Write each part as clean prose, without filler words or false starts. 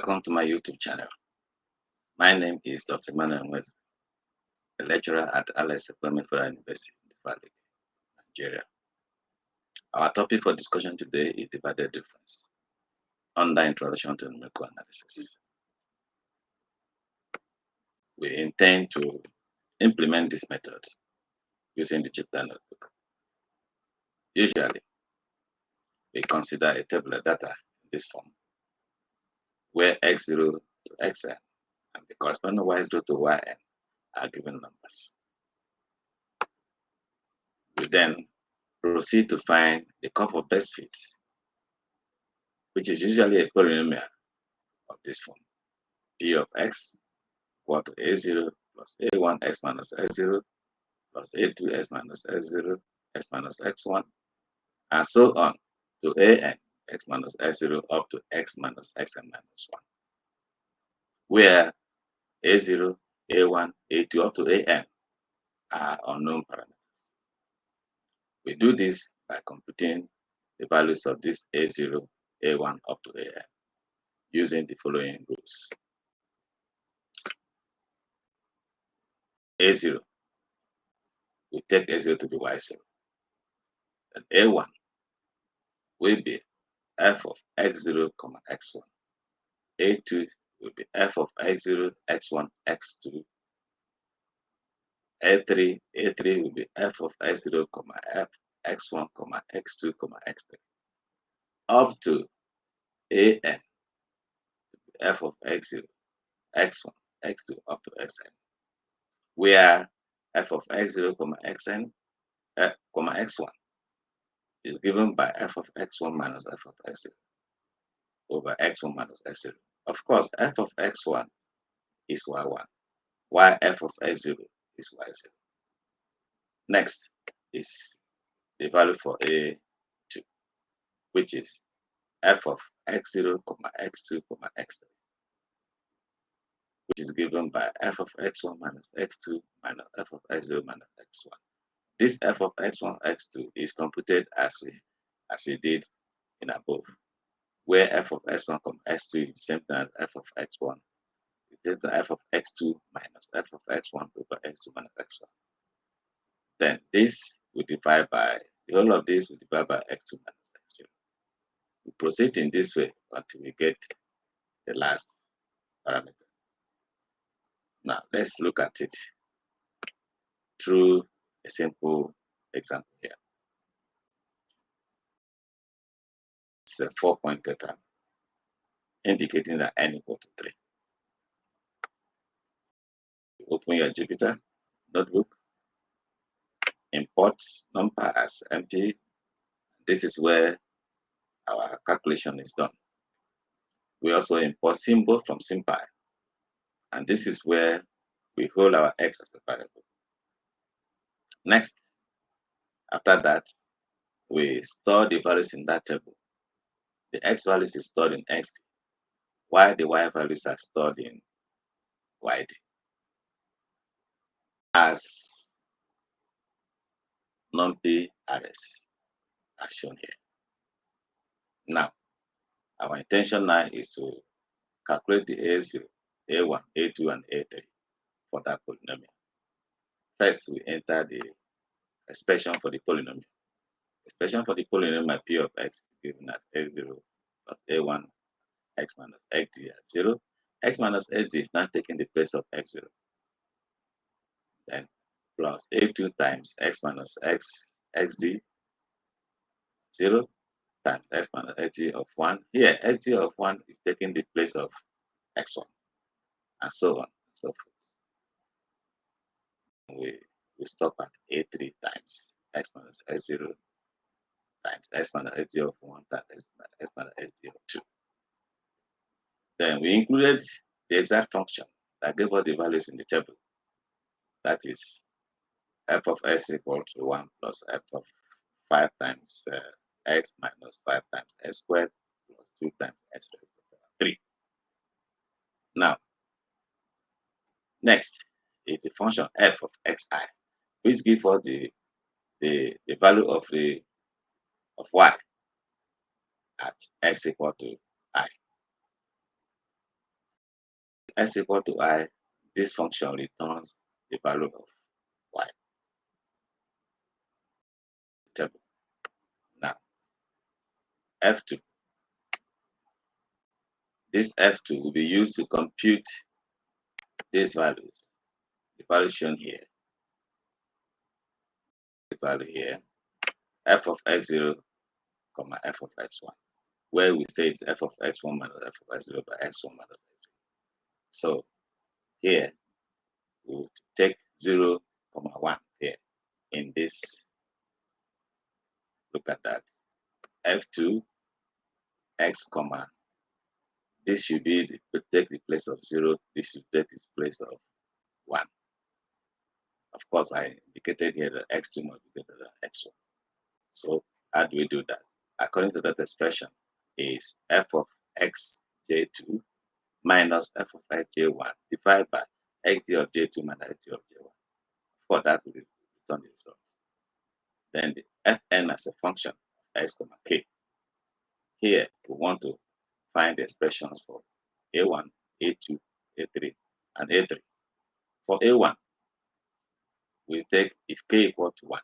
Welcome to my YouTube channel. My name is Dr. Emmanuel West, a lecturer at Alice Employment Federal University in Valley, Nigeria. Our topic for discussion today is divided difference under Introduction to Numerical Analysis. We intend to implement this method using the Jupyter notebook. Usually, we consider a table of data in this form, where x0 to xn and the corresponding y0 to yn are given numbers. We then proceed to find the curve of best fit, which is usually a polynomial of this form. P of x equal to a0 plus a1 x minus x0 plus a2 x minus x0 x minus x1, and so on to an x minus x0 up to x minus xn minus 1, where a0, a1, a2 up to an are unknown parameters. We do this by computing the values of this a0, a1 up to an using the following rules. A0, we take a0 to be y0. And a1 will be f of x0, x1. a2 will be f of x0, x1, x2. a3 will be f of x0, f x1, x2, x3. Up to an, f of x0, x1, x2, up to xn, where f of x0, xn, x1 is given by f of x1 minus f of x0 over x1 minus x0. Of course, f of x1 is y1, while f of x0 is y0. Next is the value for a2, which is f of x0, x2, x3, which is given by f of x1 minus x2 minus f of x0 minus x1. This f of x1, x2 is computed as we did in above, where f of x1, x2 is the same thing as f of x1. It's the f of x2 minus f of x1 over x2 minus x1. Then this we divide by, the whole of this we divide by x2 minus x0. We proceed in this way until we get the last parameter. Now let's look at it through a simple example here. It's a 4-point diagram indicating that n equal to 3. You open your Jupyter notebook, import numpy as np. This is where our calculation is done. We also import symbol from SymPy, and this is where we hold our x as a variable. Next, after that, we store the values in that table. The x values is stored in xt, while the y values are stored in yd, as numpy rs, as shown here. Now, our intention now is to calculate the a0, a1, a2, and a3 for that polynomial. First, we enter the expression for the polynomial. Expression for the polynomial p of x is given as x0 plus a1 x minus xd at 0. X minus xd is now taking the place of x0. Then plus a2 times x minus xd 0 times x minus xd of 1. Here, xd of 1 is taking the place of x1, and so on and so forth. We stop at a3 times x minus x0 times x minus xd of 1 times x minus xd of 2. Then we included the exact function that gave us the values in the table. That is f of x equal to 1 plus f of 5 times x minus 5 times x squared plus 2 times x raised to the power 3. Now, next is the function f of xi, which gives us the value of y at x equal to I. s equal to I, this function returns the value of y table. Now, F2. This F2 will be used to compute these values. The value shown here, this value here, f of x0, comma f of x1, where we say it's f of x1 minus f of x0 by x1 minus x0. So here, we will take 0, comma 1 here in this. Look at that. F2, x, comma, this should be take the place of 0, this should take the place of 1. Of course, I indicated here that x2 must be greater than x1. So how do we do that? According to that expression, is f of xj2 minus f of xj1 divided by xj of j2 minus xj of j1. For that, we return the result. Then the fn as a function of x, comma k. Here, we want to find the expressions for a1, a2, a3, and a3. For a1, we take if k equal to 1,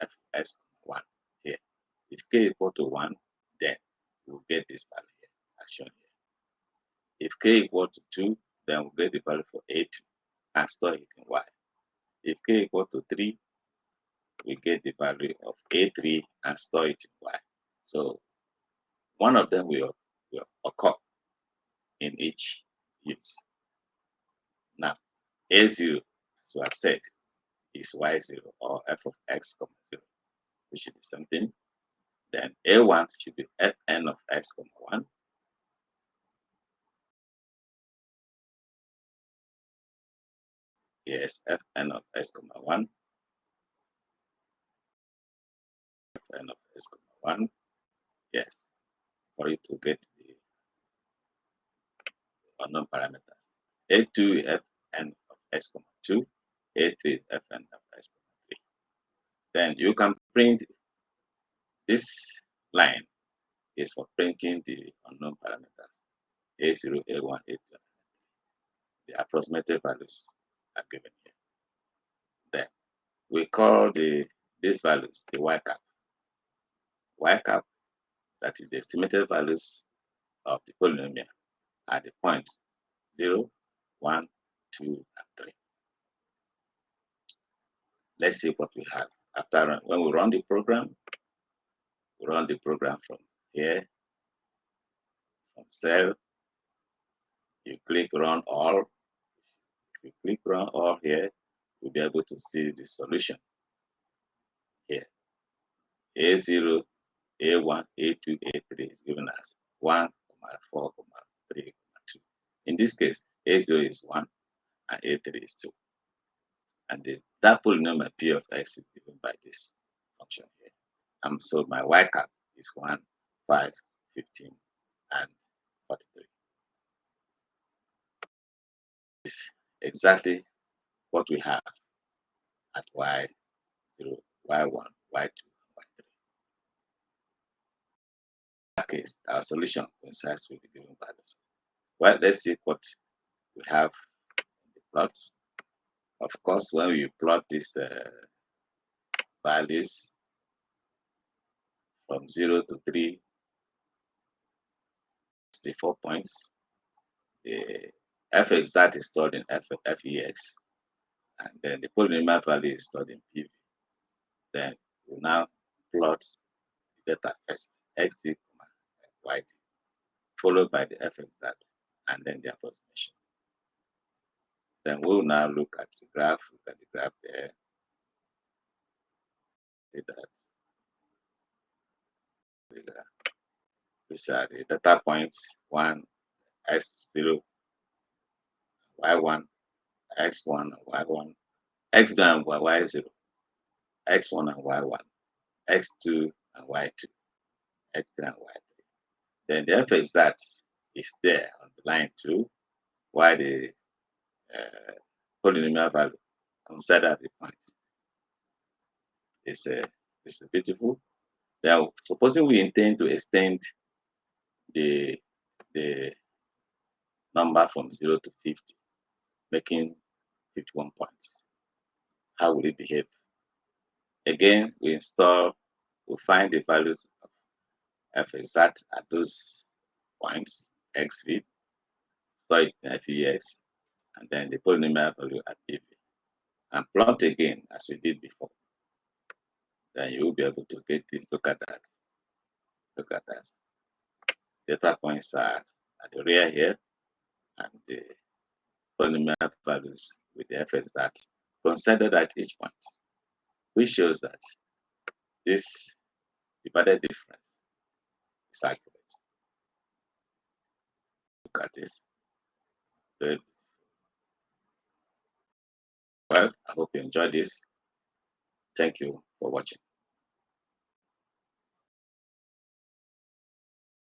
f of x, 1 here. If k equal to 1, then we'll get this value here, as shown here. If k equal to 2, then we'll get the value for a2 and store it in y. If k equal to 3, we get the value of a3 and store it in y. So one of them will occur in each use. Now, a0, as we have said, is y0 or f of x, 0, which is the same thing. Then a1 should be fn of x, 1. Yes, fn of x, 1. Fn of x, 1. Yes, for you to get the unknown parameters. A2 fn of x, 2. A3 fn of x, 3. Then you can print this line is for printing the unknown parameters. A0, A1, A2. The approximated values are given here. Then we call these values the y cap. Y cap, that is the estimated values of the polynomial at the points 0, 1, 2, and 3. Let's see what we have. After when we run the program, from here, from cell, you click run all. If you click run all here, you'll be able to see the solution here. A0, A1, A2, A3 is given as 1, 4, 3, 2. In this case, A0 is 1 and A3 is 2. And that polynomial P of x is given by this function here. So my y cap is 1, 5, 15, and 43. It's exactly what we have at y0, y1, y2, and y3. In that case, our solution coincides with the given values. Well, let's see what we have in the plot. Of course, when we plot these values from 0 to 3, 64 points, the f exact is stored in fex, and then the polynomial value is stored in pv. Then we now plot the data first, xt, yt, followed by the f exact, and then the approximation. Then we'll now look at the graph. Look at the graph there. See that. These are the data points: 1, x0, y1, x1 and y1, x0 and y0, x1 and y1, x2 and y2, x3 and y3. Then the f exact is there on the line 2, while the polynomial value considered the point. It's beautiful. Now, supposing we intend to extend the number from 0 to 50, making 51 points. How will it behave? Again, we find the values of f exact at those points, xv, store it in fex, and then the polynomial value at pv. And plot again as we did before. Then you will be able to get this. Look at that. Look at that. Data points are at the rear here, and the polynomial values with the fs that considered at each point, which shows that this divided difference is accurate. Look at this. Very well. I hope you enjoyed this. Thank you for watching.